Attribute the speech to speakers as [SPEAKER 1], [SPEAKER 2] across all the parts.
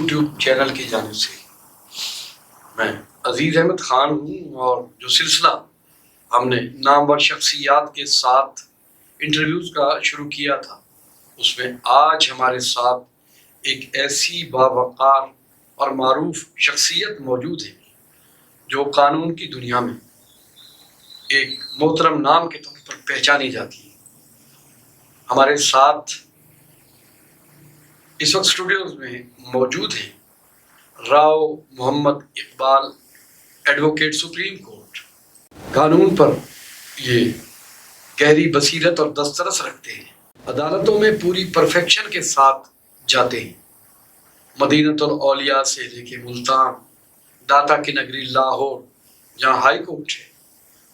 [SPEAKER 1] YouTube channel کی جانب سے میں عزیز احمد خان ہوں، اور جو سلسلہ ہم نے نامور شخصیات کے ساتھ انٹرویوز کا شروع کیا تھا، اس میں آج ہمارے ساتھ ایک ایسی باوقار اور معروف شخصیت موجود ہے جو قانون کی دنیا میں ایک محترم نام کے طور پر پہچانی جاتی ہے۔ ہمارے ساتھ اس وقت اسٹوڈیوز میں موجود ہیں راؤ محمد اقبال، ایڈوکیٹ سپریم کورٹ۔ قانون پر یہ گہری بصیرت اور دسترس رکھتے ہیں، عدالتوں میں پوری پرفیکشن کے ساتھ جاتے ہیں، مدینۃ الاولیاء سے لے کے ملتان، داتا کی نگری لاہور جہاں ہائی کورٹ ہے،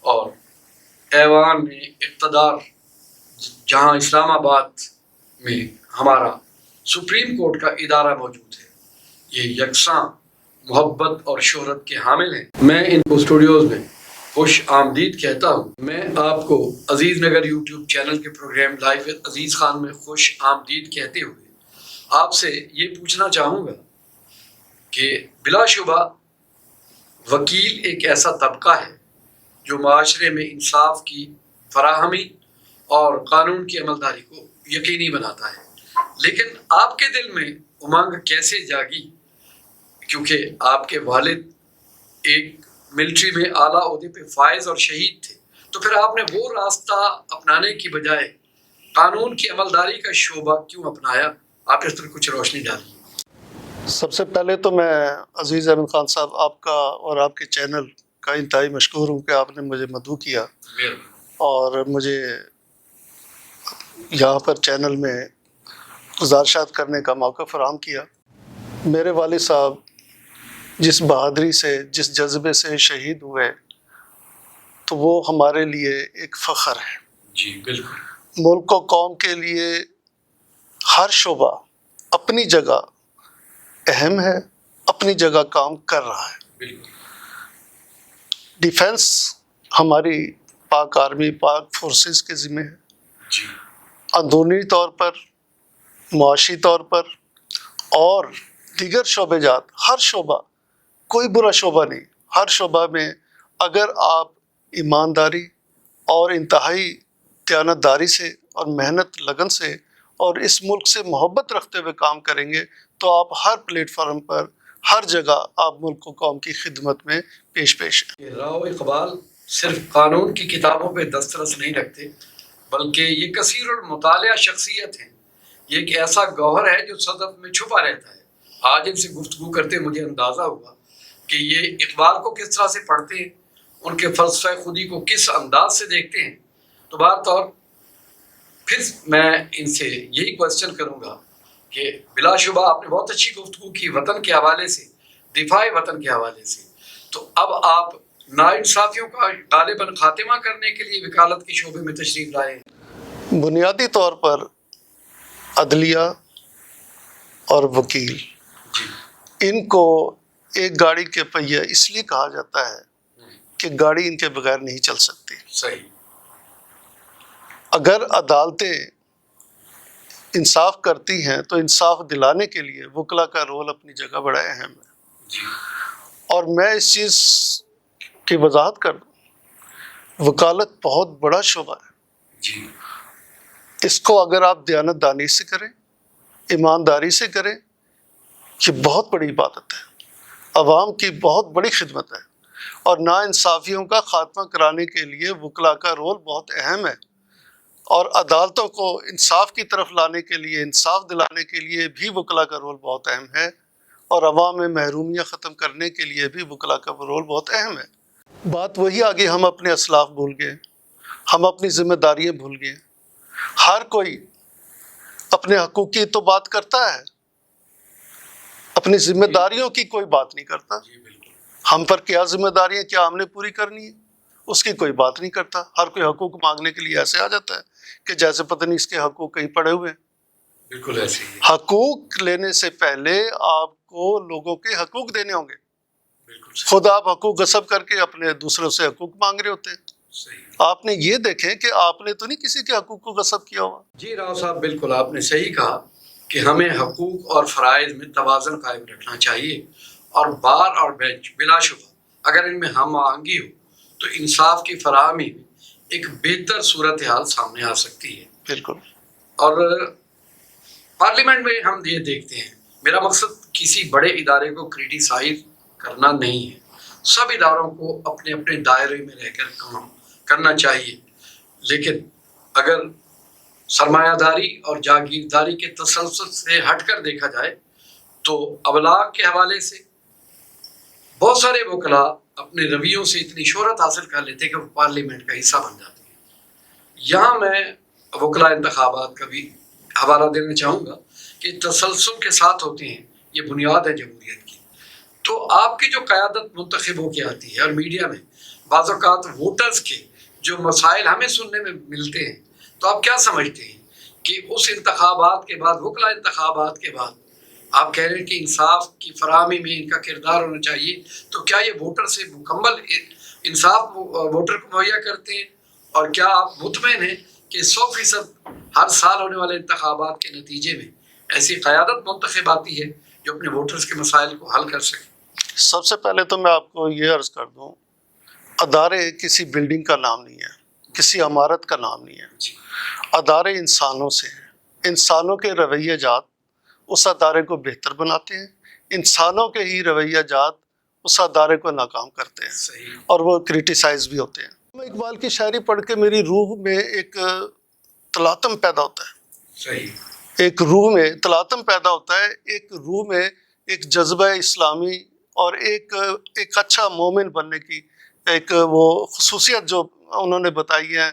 [SPEAKER 1] اور ایوان میں اقتدار جہاں اسلام آباد میں ہمارا سپریم کورٹ کا ادارہ موجود ہے، یہ یکساں محبت اور شہرت کے حامل ہیں۔ میں ان کو اسٹوڈیوز میں خوش آمدید کہتا ہوں۔ میں آپ کو عزیز نگر یوٹیوب چینل کے پروگرام لائف ود عزیز خان میں خوش آمدید کہتے ہوئے آپ سے یہ پوچھنا چاہوں گا کہ بلا شبہ وکیل ایک ایسا طبقہ ہے جو معاشرے میں انصاف کی فراہمی اور قانون کی عملداری کو یقینی بناتا ہے، لیکن آپ کے دل میں امنگ کیسے جاگی؟ کیونکہ آپ کے والد ایک ملٹری میں اعلیٰ عہدے پہ فائز اور شہید تھے، تو پھر آپ نے وہ راستہ اپنانے کی بجائے قانون کی عملداری کا شعبہ کیوں اپنایا؟ آپ اس پر کچھ روشنی ڈالیے۔
[SPEAKER 2] سب سے پہلے تو میں عزیز احمد خان صاحب آپ کا اور آپ کے چینل کا انتہائی مشکور ہوں کہ آپ نے مجھے مدعو کیا اور مجھے یہاں پر چینل میں گزارشات کرنے کا موقع فراہم کیا۔ میرے والد صاحب جس بہادری سے، جس جذبے سے شہید ہوئے، تو وہ ہمارے لیے ایک فخر ہے۔
[SPEAKER 1] جی بالکل۔
[SPEAKER 2] ملک و قوم کے لیے ہر شعبہ اپنی جگہ اہم ہے، اپنی جگہ کام کر رہا ہے۔
[SPEAKER 1] بالکل۔
[SPEAKER 2] ڈیفنس ہماری پاک آرمی، پاک فورسز کے ذمہ ہے۔
[SPEAKER 1] جی۔
[SPEAKER 2] اندرونی طور پر، معاشی طور پر اور دیگر شعبے جات، ہر شعبہ، کوئی برا شعبہ نہیں، ہر شعبہ میں اگر آپ ایمانداری اور انتہائی دیانتداری سے اور محنت لگن سے اور اس ملک سے محبت رکھتے ہوئے کام کریں گے تو آپ ہر پلیٹ فارم پر، ہر جگہ آپ ملک و قوم کی خدمت میں پیش ہیں۔
[SPEAKER 1] راؤ اقبال صرف قانون کی کتابوں پہ دسترس نہیں رکھتے، بلکہ یہ کثیر المطالعہ شخصیت ہے۔ یہ ایک ایسا گوہر ہے جو صدف میں چھپا رہتا ہے۔ آج ان سے گفتگو کرتے مجھے اندازہ ہوا کہ یہ اقبال کو کس طرح سے پڑھتے ہیں، ان کے فلسفہ خودی کو کس انداز سے دیکھتے ہیں۔ تو بات اور پھر میں ان سے یہی کوشچن کروں گا کہ بلا شبہ آپ نے بہت اچھی گفتگو کی وطن کے حوالے سے، دفاع وطن کے حوالے سے، تو اب آپ ناانصافیوں کا غالباً خاتمہ کرنے کے لیے وکالت کے شعبے میں تشریف لائے ہیں۔
[SPEAKER 2] بنیادی طور پر عدلیہ اور وکیل، ان کو ایک گاڑی کے پہیہ اس لیے کہا جاتا ہے کہ گاڑی ان کے بغیر نہیں چل سکتی۔
[SPEAKER 1] صحیح۔
[SPEAKER 2] اگر عدالتیں انصاف کرتی ہیں تو انصاف دلانے کے لیے وکلا کا رول اپنی جگہ بڑا اہم ہے۔
[SPEAKER 1] جی۔
[SPEAKER 2] اور میں اس چیز کی وضاحت کر دوں، وکالت بہت بڑا شعبہ ہے۔
[SPEAKER 1] جی۔
[SPEAKER 2] اس کو اگر آپ دیانتداری سے کریں، ایمانداری سے کریں، یہ بہت بڑی عبادت ہے، عوام کی بہت بڑی خدمت ہے، اور ناانصافیوں کا خاتمہ کرانے کے لیے وکلا کا رول بہت اہم ہے، اور عدالتوں کو انصاف کی طرف لانے کے لیے، انصاف دلانے کے لیے بھی وکلا کا رول بہت اہم ہے، اور عوام میں محرومیاں ختم کرنے کے لیے بھی وکلا کا رول بہت اہم ہے۔ بات وہی آگے، ہم اپنے اسلاف بھول گئے، ہم اپنی ذمہ داریاں بھول گئے۔ ہر کوئی اپنے حقوق کی تو بات کرتا ہے، اپنی ذمہ داریوں کی کوئی بات نہیں کرتا۔ ہم پر کیا ذمہ داریاں، کیا ہم نے پوری کرنی ہے، اس کی کوئی بات نہیں کرتا۔ ہر کوئی حقوق مانگنے کے لیے ایسے آ جاتا ہے کہ جیسے پتہ نہیں اس کے حقوق کہیں پڑے ہوئے ہیں۔
[SPEAKER 1] بالکل ایسے ہی۔
[SPEAKER 2] حقوق لینے سے پہلے آپ کو لوگوں کے حقوق دینے ہوں گے۔
[SPEAKER 1] بالکل۔
[SPEAKER 2] خود آپ حقوق غصب کر کے اپنے دوسروں سے حقوق مانگ رہے ہوتے ہیں۔
[SPEAKER 1] صحیح۔
[SPEAKER 2] آپ نے یہ دیکھیں کہ آپ نے تو نہیں کسی کے حقوق کو غصب کیا ہوا۔
[SPEAKER 1] جی راؤ صاحب، بالکل آپ نے صحیح کہا کہ ہمیں حقوق اور فرائض میں توازن قائم رکھنا چاہیے، اور بار اور بینچ بلا شبہ اگر ان میں ہم آہنگی ہو تو انصاف کی فراہمی میں ایک بہتر صورتحال سامنے آ سکتی ہے۔
[SPEAKER 2] بالکل۔
[SPEAKER 1] اور پارلیمنٹ میں ہم یہ دیکھتے ہیں، میرا مقصد کسی بڑے ادارے کو کریٹیسائز کرنا نہیں ہے، سب اداروں کو اپنے اپنے دائرے میں رہ کر کام کرنا چاہیے، لیکن اگر سرمایہ داری اور جاگیرداری کے تسلسل سے ہٹ کر دیکھا جائے تو ابلاغ کے حوالے سے بہت سارے وکلاء اپنے رویوں سے اتنی شہرت حاصل کر لیتے کہ وہ پارلیمنٹ کا حصہ بن جاتے ہیں۔ یہاں میں وکلاء انتخابات کا بھی حوالہ دینا چاہوں گا کہ تسلسل کے ساتھ ہوتے ہیں، یہ بنیاد ہے جمہوریت کی۔ تو آپ کی جو قیادت منتخب ہو کے آتی ہے، اور میڈیا میں بعض اوقات ووٹرز کے جو مسائل ہمیں سننے میں ملتے ہیں، تو آپ کیا سمجھتے ہیں کہ اس انتخابات کے بعد، وکلاء انتخابات کے بعد آپ کہہ رہے ہیں کہ انصاف کی فراہمی میں ان کا کردار ہونا چاہیے، تو کیا یہ ووٹر سے مکمل انصاف ووٹر کو مہیا کرتے ہیں؟ اور کیا آپ مطمئن ہیں کہ 100% ہر سال ہونے والے انتخابات کے نتیجے میں ایسی قیادت منتخب آتی ہے جو اپنے ووٹرز کے مسائل کو حل کر سکے؟
[SPEAKER 2] سب سے پہلے تو میں آپ کو یہ عرض کر دوں، ادارے کسی بلڈنگ کا نام نہیں ہے، کسی عمارت کا نام نہیں ہے۔ ادارے انسانوں سے ہیں، انسانوں کے رویہ جات اس ادارے کو بہتر بناتے ہیں، انسانوں کے ہی رویہ جات اس ادارے کو ناکام کرتے ہیں، اور وہ کریٹیسائز بھی ہوتے ہیں۔ میں اقبال کی شاعری پڑھ کے میری روح میں ایک تلاطم پیدا ہوتا ہے، ایک روح میں تلاطم پیدا ہوتا ہے، ایک روح میں ایک جذبہ اسلامی اور ایک اچھا مومن بننے کی ایک وہ خصوصیت جو انہوں نے بتائی ہے،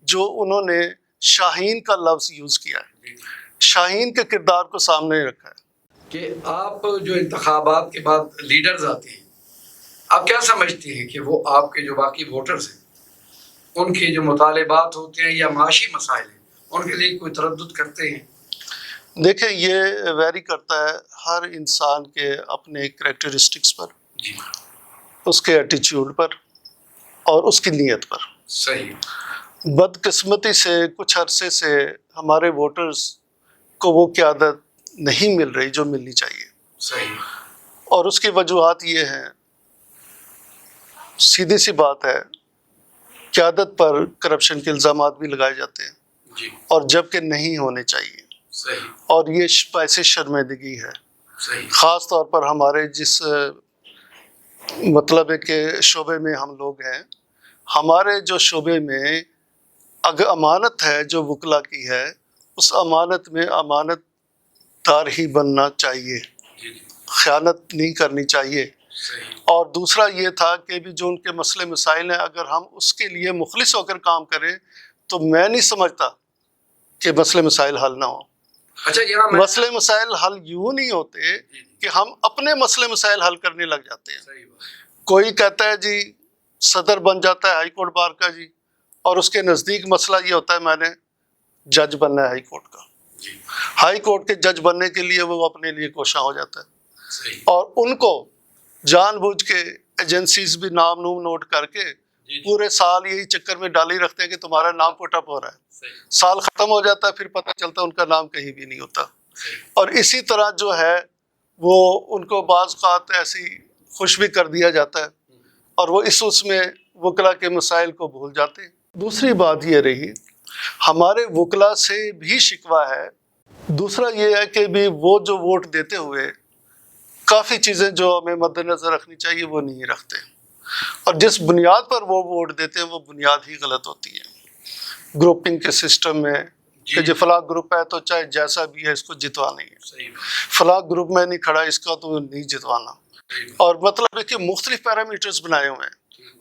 [SPEAKER 2] جو انہوں نے شاہین کا لفظ یوز کیا ہے، شاہین کے کردار کو سامنے رکھا ہے۔
[SPEAKER 1] کہ آپ جو انتخابات کے بعد لیڈرز آتے ہیں، آپ کیا سمجھتے ہیں کہ وہ آپ کے جو باقی ووٹرز ہیں، ان کے جو مطالبات ہوتے ہیں یا معاشی مسائل ہیں، ان کے لیے کوئی تردد کرتے ہیں؟
[SPEAKER 2] دیکھیں، یہ ویری کرتا ہے ہر انسان کے اپنے کریکٹرسٹکس پر،
[SPEAKER 1] جی،
[SPEAKER 2] اس کے ایٹیچیوڈ پر اور اس کی نیت پر۔
[SPEAKER 1] صحیح۔
[SPEAKER 2] بدقسمتی سے کچھ عرصے سے ہمارے ووٹرز کو وہ قیادت نہیں مل رہی جو ملنی چاہیے،
[SPEAKER 1] صحیح۔
[SPEAKER 2] اور اس کی وجوہات یہ ہیں، سیدھی سی بات ہے، قیادت پر کرپشن کے الزامات بھی لگائے جاتے ہیں،
[SPEAKER 1] جی،
[SPEAKER 2] اور جبکہ نہیں ہونے چاہیے،
[SPEAKER 1] صحیح،
[SPEAKER 2] اور یہ باعث شرمندگی ہے۔
[SPEAKER 1] صحیح،
[SPEAKER 2] خاص طور پر ہمارے جس مطلب ہے کہ شعبے میں ہم لوگ ہیں، ہمارے جو شعبے میں اگر امانت ہے جو وکلا کی ہے، اس امانت میں امانت دار ہی بننا چاہیے،
[SPEAKER 1] جی،
[SPEAKER 2] خیانت نہیں کرنی چاہیے۔
[SPEAKER 1] صحیح،
[SPEAKER 2] اور دوسرا یہ تھا کہ بھی جو ان کے مسئلے مسائل ہیں، اگر ہم اس کے لیے مخلص ہو کر کام کریں تو میں نہیں سمجھتا کہ مسئلے مسائل حل نہ ہوں۔
[SPEAKER 1] اچھا، یہاں میں
[SPEAKER 2] مسئلے مسائل حل یوں نہیں ہوتے کہ ہم اپنے مسئلے مسائل حل کرنے لگ جاتے ہیں۔
[SPEAKER 1] صحیح بات،
[SPEAKER 2] کوئی کہتا ہے جی صدر بن جاتا ہے ہائی کورٹ بار کا جی، اور اس کے نزدیک مسئلہ یہ ہوتا ہے میں نے جج بننا ہے ہائی کورٹ کا،
[SPEAKER 1] جی،
[SPEAKER 2] ہائی کورٹ کے جج بننے کے لیے وہ اپنے لیے کوشاں ہو جاتا ہے،
[SPEAKER 1] صحیح،
[SPEAKER 2] اور ان کو جان بوجھ کے ایجنسیز بھی نام نوم نوٹ کر کے
[SPEAKER 1] جی،
[SPEAKER 2] پورے سال یہی چکر میں ڈالی رکھتے ہیں کہ تمہارا نام پٹ اپ ہو رہا ہے،
[SPEAKER 1] صحیح،
[SPEAKER 2] سال ختم ہو جاتا ہے پھر پتہ چلتا ہے ان کا نام کہیں بھی نہیں ہوتا۔
[SPEAKER 1] صحیح،
[SPEAKER 2] اور اسی طرح جو ہے وہ ان کو بعض اوقات ایسی خوش بھی کر دیا جاتا ہے، اور وہ اس میں وکلا کے مسائل کو بھول جاتے ہیں۔ دوسری بات یہ رہی، ہمارے وکلا سے بھی شکوہ ہے، دوسرا یہ ہے کہ بھی وہ جو ووٹ دیتے ہوئے کافی چیزیں جو ہمیں مد نظر رکھنی چاہیے وہ نہیں رکھتے، اور جس بنیاد پر وہ ووٹ دیتے ہیں وہ بنیاد ہی غلط ہوتی ہے، گروپنگ کے سسٹم میں کہ جو فلاں گروپ ہے تو چاہے جیسا بھی ہے اس کو جتوانا ہی ہے،
[SPEAKER 1] صحیح،
[SPEAKER 2] فلاں گروپ میں نہیں کھڑا اس کا تو نہیں جتوانا، اور مطلب ہے کہ مختلف پیرامیٹرز بنائے ہوئے ہیں،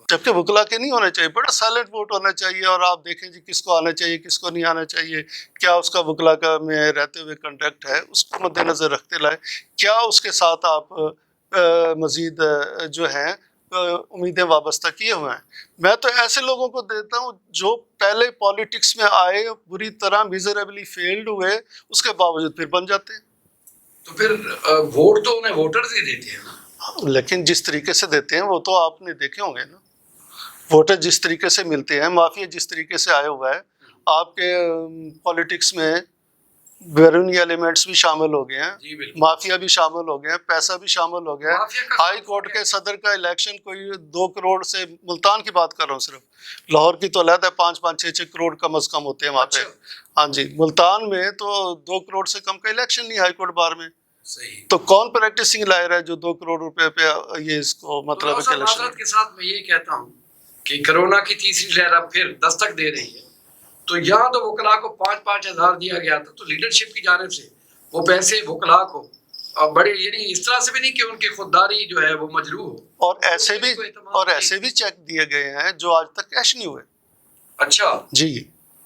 [SPEAKER 2] جبکہ وکلا کے نہیں ہونے چاہیے، بڑا سائلنٹ ووٹ ہونا چاہیے، اور آپ دیکھیں جی کس کو آنا چاہیے کس کو نہیں آنا چاہیے، کیا اس کا وکلا کا میں رہتے ہوئے کنڈکٹ ہے اس کو مد نظر رکھتے لائے، کیا اس کے ساتھ آپ مزید جو ہیں امیدیں وابستہ کیے ہوئے ہیں۔ میں تو ایسے لوگوں کو دیتا ہوں جو پہلے پالیٹکس میں آئے بری طرح میزریبلی فیلڈ ہوئے، اس کے باوجود پھر بن جاتے ہیں۔
[SPEAKER 1] تو پھر ووٹ تو انہیں ووٹرز ہی دیتے ہیں نا،
[SPEAKER 2] لیکن جس طریقے سے دیتے ہیں وہ تو آپ نے دیکھے ہوں گے نا، ووٹر جس طریقے سے ملتے ہیں، مافیا جس طریقے سے آئے ہوا ہے، آپ کے پالیٹکس میں بیرونی ایلیمنٹس بھی شامل ہو گئے ہیں،
[SPEAKER 1] جی بالکل،
[SPEAKER 2] مافیا بھی شامل ہو گئے ہیں، پیسہ بھی شامل ہو گیا ہے۔
[SPEAKER 1] مافیا کا
[SPEAKER 2] ہائی کورٹ کے صدر کا الیکشن کوئی 2 کروڑ سے، ملتان کی بات کر رہا ہوں صرف، لاہور کی تو علیحدہ 5-5 6-6 کروڑ کم از کم ہوتے ہیں وہاں پہ۔
[SPEAKER 1] اچھا
[SPEAKER 2] ہاں جی، ملتان میں تو 2 کروڑ سے کم کا الیکشن نہیں ہائی کورٹ بار میں۔
[SPEAKER 1] صحیح۔
[SPEAKER 2] تو کون پریکٹسنگ لائر ہے جو 2 کروڑ روپے پہ یہ اس کو مطلب ہے کہ الیکشن؟
[SPEAKER 1] معذرت کے ساتھ میں یہ کہتا ہوں کہ کرونا کی تیسری لہر اب پھر دستک دے رہی ہے، تو یہاں تو وکلاء کو 5-5 ہزار دیا گیا تھا، تو لیڈرشپ کی جانب سے وہ پیسے وکلاء کو اور بڑے، یعنی اس طرح سے بھی نہیں کہ ان کی خودداری جو ہے وہ مجروح ہو،
[SPEAKER 2] اور ایسے بھی چیک دیے گئے ہیں جو آج تک کیش نہیں ہوئے۔
[SPEAKER 1] اچھا
[SPEAKER 2] جی،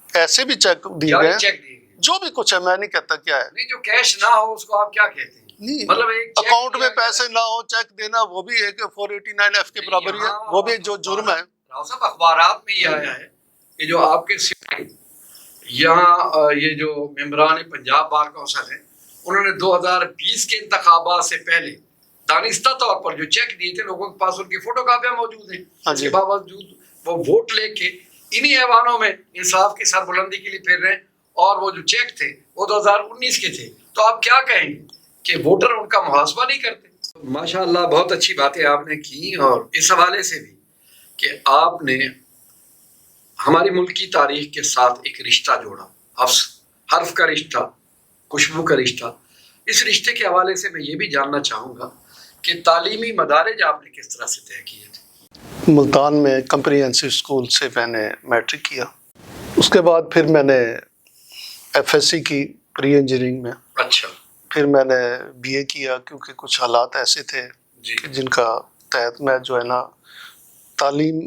[SPEAKER 2] ایسے بھی چیک دیے
[SPEAKER 1] کیا
[SPEAKER 2] گئے ہیں،
[SPEAKER 1] چیک دیے گئے؟
[SPEAKER 2] جو بھی کچھ ہے، میں نہیں کہتا کیا ہے،
[SPEAKER 1] نہیں، جو کیش نہ ہو اس کو آپ کیا کہتے ہیں؟
[SPEAKER 2] نہیں
[SPEAKER 1] مطلب ایک چیک
[SPEAKER 2] اکاؤنٹ میں
[SPEAKER 1] دیا گیا
[SPEAKER 2] پیسے نہ ہو، چیک دینا وہ بھی ایک 489 F کے برابر ہی ہے،
[SPEAKER 1] یہاں
[SPEAKER 2] وہ بھی جو جرم ہے۔
[SPEAKER 1] راؤ صاحب اخبارات میں یہ آیا ہے کہ جو آپ کے یہاں یہ جو ممبران پنجاب بار کونسل ہے، انہوں نے 2020 کے انتخابات سے پہلے دانستہ طور پر جو چیک دیے تھے، لوگوں کے پاس ان کی فوٹو کاپیاں موجود ہیں، اس کے باوجود وہ ووٹ لے کے انہی ایوانوں میں انصاف کی سربلندی کے لیے پھر رہے ہیں، اور وہ جو چیک تھے وہ 2019 کے تھے۔ تو آپ کیا کہیں گے کہ ووٹر ان کا محاسبہ نہیں کرتے؟ ماشاء اللہ، بہت اچھی باتیں آپ نے کی، اور اس حوالے سے بھی کہ آپ نے ہماری ملک کی تاریخ کے ساتھ ایک رشتہ جوڑا، حرف کا رشتہ، خوشبو کا رشتہ۔ اس رشتے کے حوالے سے میں یہ بھی جاننا چاہوں گا کہ تعلیمی مدارج آپ نے کس طرح سے طے کیے تھے؟
[SPEAKER 2] ملتان میں کمپریہنسو اسکول سے میں نے میٹرک کیا، اس کے بعد پھر میں نے FSC کی پری انجینئرنگ میں،
[SPEAKER 1] اچھا،
[SPEAKER 2] پھر میں نے BA کیا، کیونکہ کچھ حالات ایسے تھے
[SPEAKER 1] جی
[SPEAKER 2] جن کا تحت میں جو ہے نا تعلیم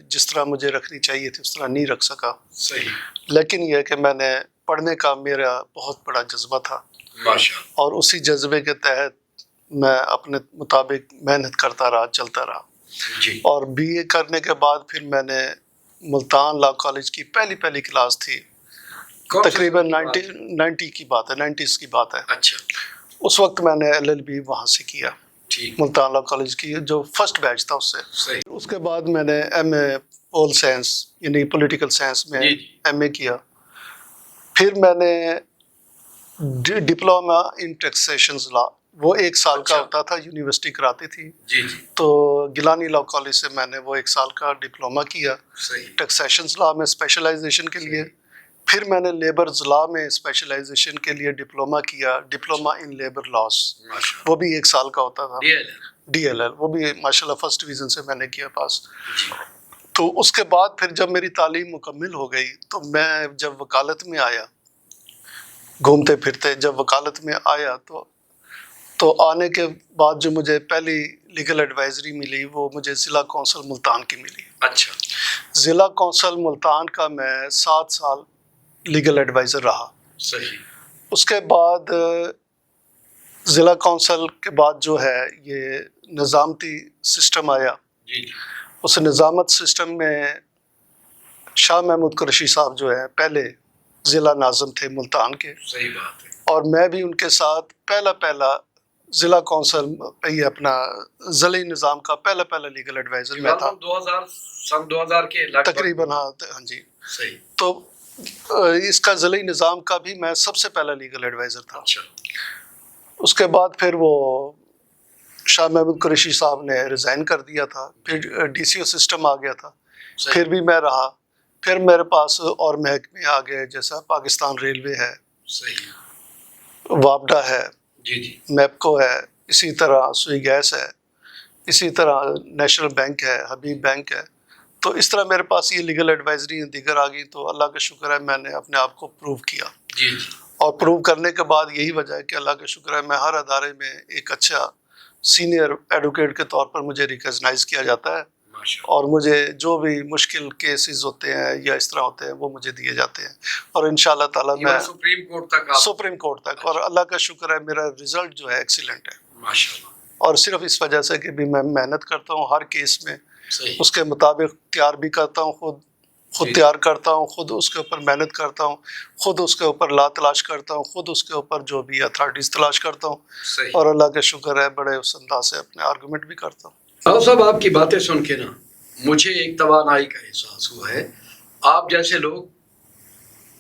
[SPEAKER 2] جس طرح مجھے رکھنی چاہیے تھی اس طرح نہیں رکھ سکا۔
[SPEAKER 1] صحیح،
[SPEAKER 2] لیکن یہ کہ میں نے پڑھنے کا میرا بہت بڑا جذبہ تھا،
[SPEAKER 1] ماشاء اللہ،
[SPEAKER 2] اور اسی جذبے کے تحت میں اپنے مطابق محنت کرتا رہا، چلتا رہا۔
[SPEAKER 1] جی،
[SPEAKER 2] اور BA کرنے کے بعد پھر میں نے ملتان لا کالج کی پہلی کلاس تھی، تقریباً 90 کی بات ہے، 90s کی بات ہے،
[SPEAKER 1] اچھا،
[SPEAKER 2] اس وقت میں نے LLB وہاں سے کیا،
[SPEAKER 1] ٹھیک،
[SPEAKER 2] ملتان لا کالج کی، جو فرسٹ بیچ تھا اس سے۔
[SPEAKER 1] صحیح،
[SPEAKER 2] اس کے بعد میں نے MA پول سائنس یعنی پولیٹیکل سائنس میں
[SPEAKER 1] جی جی،
[SPEAKER 2] MA کیا۔ پھر میں نے ڈپلوما ان ٹیکسیشنز لا، وہ 1 سال کا
[SPEAKER 1] اچھا،
[SPEAKER 2] ہوتا تھا، یونیورسٹی کراتی تھی،
[SPEAKER 1] جی جی،
[SPEAKER 2] تو گیلانی لا کالج سے میں نے وہ 1 سال کا ڈپلوما کیا
[SPEAKER 1] صحیح،
[SPEAKER 2] ٹیکسیشنز لا میں اسپیشلائزیشن کے لیے۔ پھر میں نے لیبرز لا میں اسپیشلائزیشن کے لیے ڈپلوما کیا، ڈپلوما ان لیبر لاس،
[SPEAKER 1] ماشاء
[SPEAKER 2] وہ بھی 1 سال کا ہوتا تھا،
[SPEAKER 1] اللہ،
[SPEAKER 2] DLL، وہ بھی ماشاءاللہ فرسٹ ڈویژن سے میں نے کیا پاس۔
[SPEAKER 1] جی،
[SPEAKER 2] تو اس کے بعد پھر جب میری تعلیم مکمل ہو گئی تو میں جب وکالت میں آیا، گھومتے پھرتے جب وکالت میں آیا تو آنے کے بعد جو مجھے پہلی لیگل ایڈوائزری ملی وہ مجھے ضلع کونسل ملتان کی ملی۔
[SPEAKER 1] اچھا،
[SPEAKER 2] ضلع کونسل ملتان کا میں 7 سال لیگل ایڈوائزر رہا۔
[SPEAKER 1] صحیح،
[SPEAKER 2] اس کے بعد ضلع کونسل کے بعد جو ہے یہ نظامتی سسٹم آیا،
[SPEAKER 1] جی جی،
[SPEAKER 2] اس نظامت سسٹم میں شاہ محمود قریشی صاحب جو ہے پہلے ضلع ناظم تھے ملتان کے،
[SPEAKER 1] صحیح بات ہے،
[SPEAKER 2] اور میں بھی ان کے ساتھ پہلا ضلع کونسل یہ اپنا ضلعی نظام کا پہلا لیگل ایڈوائزر میں تھا،
[SPEAKER 1] 2000 کے لگ بھگ
[SPEAKER 2] تقریباً۔ ہاں جی،
[SPEAKER 1] صحیح،
[SPEAKER 2] تو اس کا ضلعی نظام کا بھی میں سب سے پہلا لیگل ایڈوائزر تھا۔
[SPEAKER 1] اچھا،
[SPEAKER 2] اس کے بعد پھر وہ شاہ محمود قریشی صاحب نے ریزائن کر دیا تھا، پھر DCO سسٹم آ گیا تھا،
[SPEAKER 1] صحیح،
[SPEAKER 2] پھر بھی میں رہا، پھر میرے پاس اور محکمے آ گئے، جیسا پاکستان ریلوے ہے،
[SPEAKER 1] صحیح،
[SPEAKER 2] وابڈا ہے،
[SPEAKER 1] جی جی،
[SPEAKER 2] میپکو ہے، اسی طرح سوئی گیس ہے، اسی طرح نیشنل بینک ہے، حبیب بینک ہے۔ تو اس طرح میرے پاس یہ لیگل ایڈوائزری دیگر آ گئی، تو اللہ کا شکر ہے میں نے اپنے آپ کو پروو کیا،
[SPEAKER 1] جی جی،
[SPEAKER 2] اور پروو کرنے کے بعد یہی وجہ ہے کہ اللہ کا شکر ہے میں ہر ادارے میں ایک اچھا سینئر ایڈوکیٹ کے طور پر مجھے ریکگنائز کیا جاتا ہے،
[SPEAKER 1] ماشاء
[SPEAKER 2] اور مجھے جو بھی مشکل کیسز ہوتے ہیں یا اس طرح ہوتے ہیں وہ مجھے دیے جاتے ہیں، اور انشاءاللہ تعالیٰ میں
[SPEAKER 1] اللہ، سپریم کورٹ تک آپ،
[SPEAKER 2] سپریم کورٹ تک، اور اللہ کا شکر ہے میرا رزلٹ جو ہے ایکسیلنٹ ہے،
[SPEAKER 1] ماشاء اللہ،
[SPEAKER 2] اور صرف اس وجہ سے کہ بھی میں محنت کرتا ہوں ہر کیس میں،
[SPEAKER 1] صحیح،
[SPEAKER 2] اس کے مطابق تیار بھی کرتا ہوں، خود تیار کرتا ہوں، خود اس کے اوپر محنت کرتا ہوں، خود اس کے اوپر لا تلاش کرتا ہوں، خود اس کے اوپر جو بھی اتھارٹیز تلاش کرتا ہوں،
[SPEAKER 1] صحیح،
[SPEAKER 2] اور اللہ کا شکر ہے بڑے اس انداز سے اپنے آرگومنٹ بھی کرتا ہوں۔
[SPEAKER 1] راؤ صاحب، آپ کی باتیں سن کے نا مجھے ایک توانائی کا احساس ہوا ہے۔ آپ جیسے لوگ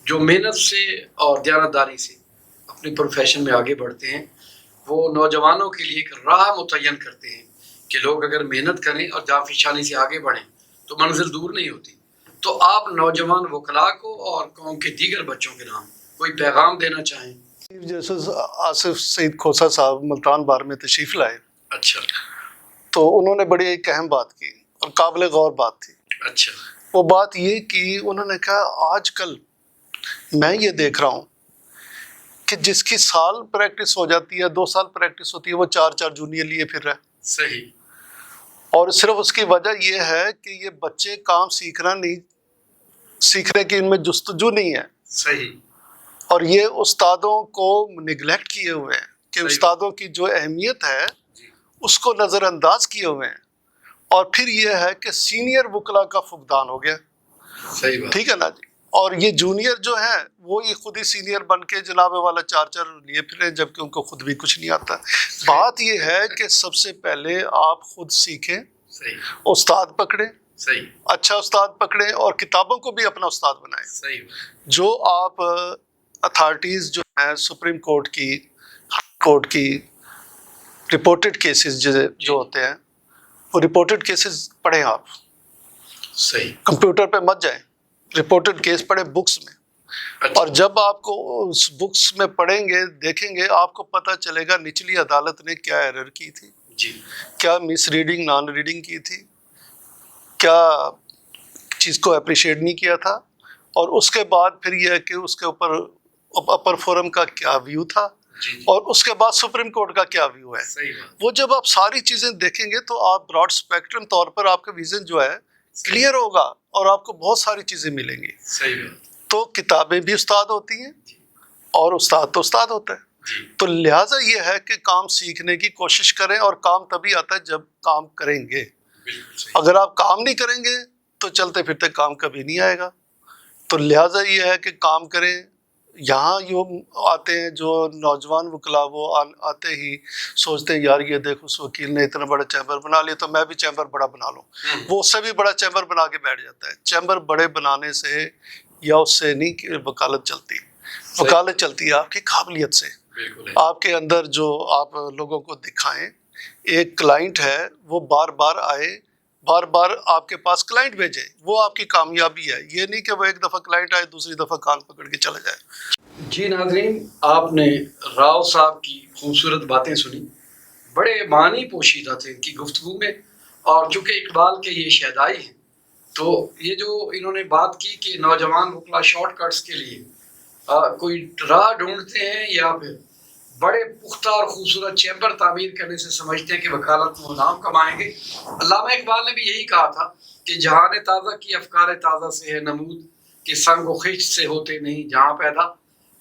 [SPEAKER 1] جو محنت سے اور دیانتداری سے اپنی پروفیشن میں آگے بڑھتے ہیں وہ نوجوانوں کے لیے ایک راہ متعین کرتے ہیں کہ لوگ اگر محنت کریں اور جانفشانی سے آگے بڑھیں تو منزل دور نہیں ہوتی. تو آپ نوجوان وکلاء کو اور قوم کے دیگر بچوں کے نام کوئی پیغام دینا چاہیں؟
[SPEAKER 2] چیف جسٹس آصف سعید کھوسہ صاحب ملتان بار میں تشریف لائے.
[SPEAKER 1] اچھا.
[SPEAKER 2] تو انہوں نے بڑی ایک اہم بات کی اور قابل غور بات تھی.
[SPEAKER 1] اچھا.
[SPEAKER 2] وہ بات یہ کہ انہوں نے کہا آج کل میں یہ دیکھ رہا ہوں کہ جس کی سال پریکٹس ہو جاتی ہے 2 سال پریکٹس ہوتی ہے وہ 4 جونیئر لیے پھر رہا ہے.
[SPEAKER 1] صحیح.
[SPEAKER 2] اور صرف اس کی وجہ یہ ہے کہ یہ بچے کام سیکھنے کی ان میں جستجو نہیں ہے.
[SPEAKER 1] صحیح.
[SPEAKER 2] اور یہ استادوں کو نگلیکٹ کیے ہوئے ہیں کہ استادوں کی جو اہمیت ہے اس کو نظر انداز کیے ہوئے ہیں. اور پھر یہ ہے کہ سینئر وکلاء کا فقدان ہو گیا.
[SPEAKER 1] صحیح بات.
[SPEAKER 2] ٹھیک ہے نا جی. اور یہ جونیئر جو ہیں وہ یہ خود ہی سینئر بن کے جناب والا 4 لیے پھریں جبکہ ان کو خود بھی کچھ نہیں آتا. بات یہ ہے کہ سب سے پہلے آپ خود سیکھیں.
[SPEAKER 1] صحیح.
[SPEAKER 2] استاد پکڑیں.
[SPEAKER 1] صحیح.
[SPEAKER 2] اچھا استاد پکڑیں اور کتابوں کو بھی اپنا استاد بنائیں.
[SPEAKER 1] صحیح.
[SPEAKER 2] جو آپ اتھارٹیز جو ہیں سپریم کورٹ کی کورٹ کی رپورٹڈ کیسز جو ہوتے ہیں وہ رپورٹڈ کیسز پڑھیں آپ.
[SPEAKER 1] صحیح.
[SPEAKER 2] کمپیوٹر پہ مت جائیں. رپورٹڈ کیس پڑھیں بکس میں.
[SPEAKER 1] اچھا.
[SPEAKER 2] اور جب آپ کو اس بکس میں پڑھیں گے دیکھیں گے آپ کو پتہ چلے گا نچلی عدالت نے کیا ایرر کی تھی.
[SPEAKER 1] جی. کیا
[SPEAKER 2] مس ریڈنگ نان ریڈنگ کی تھی, کیا چیز کو اپریشیٹ نہیں کیا تھا. اور اس کے بعد پھر یہ ہے کہ اس کے اوپر اپر فورم کا کیا ویو تھا.
[SPEAKER 1] جی.
[SPEAKER 2] اور اس کے بعد سپریم کورٹ کا کیا ویو ہے.
[SPEAKER 1] صحیح بات.
[SPEAKER 2] وہ جب آپ ساری چیزیں دیکھیں گے تو آپ براڈ اسپیکٹرم طور پر آپ کا ویژن جو ہے کلیئر ہوگا اور آپ کو بہت ساری چیزیں ملیں گی.
[SPEAKER 1] صحیح بات.
[SPEAKER 2] تو کتابیں بھی استاد ہوتی ہیں اور استاد تو استاد ہوتا ہے. تو لہٰذا یہ ہے کہ کام سیکھنے کی کوشش کریں اور کام تبھی آتا ہے جب کام کریں گے. اگر آپ کام نہیں کریں گے تو چلتے پھرتے کام کبھی نہیں آئے گا. تو لہٰذا یہ ہے کہ کام کریں. یہاں یہ آتے ہیں جو نوجوان وکلاء وہ آتے ہی سوچتے ہیں یار یہ دیکھ اس وکیل نے اتنا بڑا چیمبر بنا لیا تو میں بھی چیمبر بڑا بنا لوں. وہ اس سے بھی بڑا چیمبر بنا کے بیٹھ جاتا ہے. چیمبر بڑے بنانے سے یا اس سے نہیں کہ وکالت چلتی. وکالت چلتی ہے آپ کی قابلیت سے. آپ کے اندر جو آپ لوگوں کو دکھائیں. ایک کلائنٹ ہے وہ بار بار آئے بار بار آپ کے پاس کلائنٹ بھیجے وہ آپ کی کامیابی ہے. یہ نہیں کہ وہ ایک دفعہ کلائنٹ آئے دوسری دفعہ کان پکڑ کے چلا جائے.
[SPEAKER 1] جی ناظرین, آپ نے راؤ صاحب کی خوبصورت باتیں سنی. بڑے معنی پوشیدہ تھے ان کی گفتگو میں. اور چونکہ اقبال کے یہ شہدائی ہیں تو یہ جو انہوں نے بات کی کہ نوجوان وکلاء شارٹ کٹس کے لیے کوئی راہ ڈھونڈتے ہیں یا پھر بڑے پختہ اور خوبصورت چیمبر تعمیر کرنے سے سمجھتے ہیں کہ وکالت میں وہ نام کمائیں گے. علامہ اقبال نے بھی یہی کہا تھا کہ جہان تازہ کی افکار تازہ سے ہے نمود کہ سنگ و خشت سے ہوتے نہیں جہاں پیدا.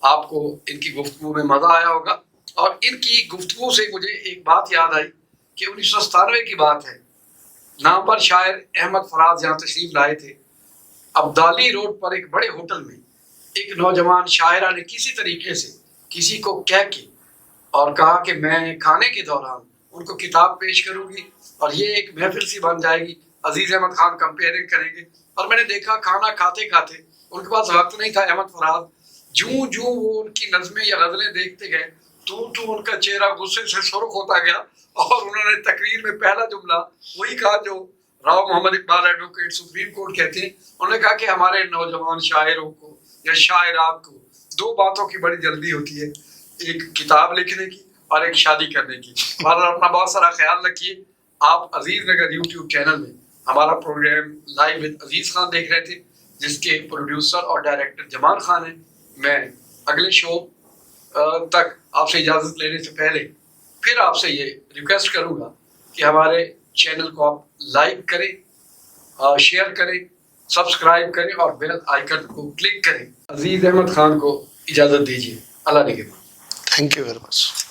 [SPEAKER 1] آپ کو ان کی گفتگو میں مزہ آیا ہوگا. اور ان کی گفتگو سے مجھے ایک بات یاد آئی کہ 1997 کی بات ہے. نام پر شاعر احمد فراز یہاں تشریف لائے تھے. ابدالی روڈ پر ایک بڑے ہوٹل میں ایک نوجوان شاعرہ نے کسی طریقے سے کسی کو کہہ کے اور کہا کہ میں کھانے کے دوران ان کو کتاب پیش کروں گی اور یہ ایک محفل سی بن جائے گی. عزیز احمد خان کمپیئرنگ کریں گے. اور میں نے دیکھا کھانا کھاتے کھاتے ان کے پاس وقت نہیں تھا. احمد فراز جوں جوں وہ ان کی نظمیں یا غزلیں دیکھتے گئے تو ان کا چہرہ غصے سے سرخ ہوتا گیا. اور انہوں نے تقریر میں پہلا جملہ وہی کہا جو راؤ محمد اقبال ایڈوکیٹ سپریم کورٹ کہتے ہیں. انہوں نے کہا کہ ہمارے نوجوان شاعروں کو یا شاعرات کو 2 باتوں کی بڑی جلدی ہوتی ہے, ایک کتاب لکھنے کی اور ایک شادی کرنے کی. اور اپنا بہت سارا خیال رکھیے. آپ عزیز نگر یوٹیوب چینل میں ہمارا پروگرام لائیو ود عزیز خان دیکھ رہے تھے جس کے پروڈیوسر اور ڈائریکٹر جمال خان ہیں. میں اگلے شو تک آپ سے اجازت لینے سے پہلے پھر آپ سے یہ ریکویسٹ کروں گا کہ ہمارے چینل کو آپ لائک کریں, شیئر کریں, سبسکرائب کریں اور بیل آئیکن کو کلک کریں. عزیز احمد خان کو اجازت دیجیے. اللہ نگہبان.
[SPEAKER 2] Thank you very much.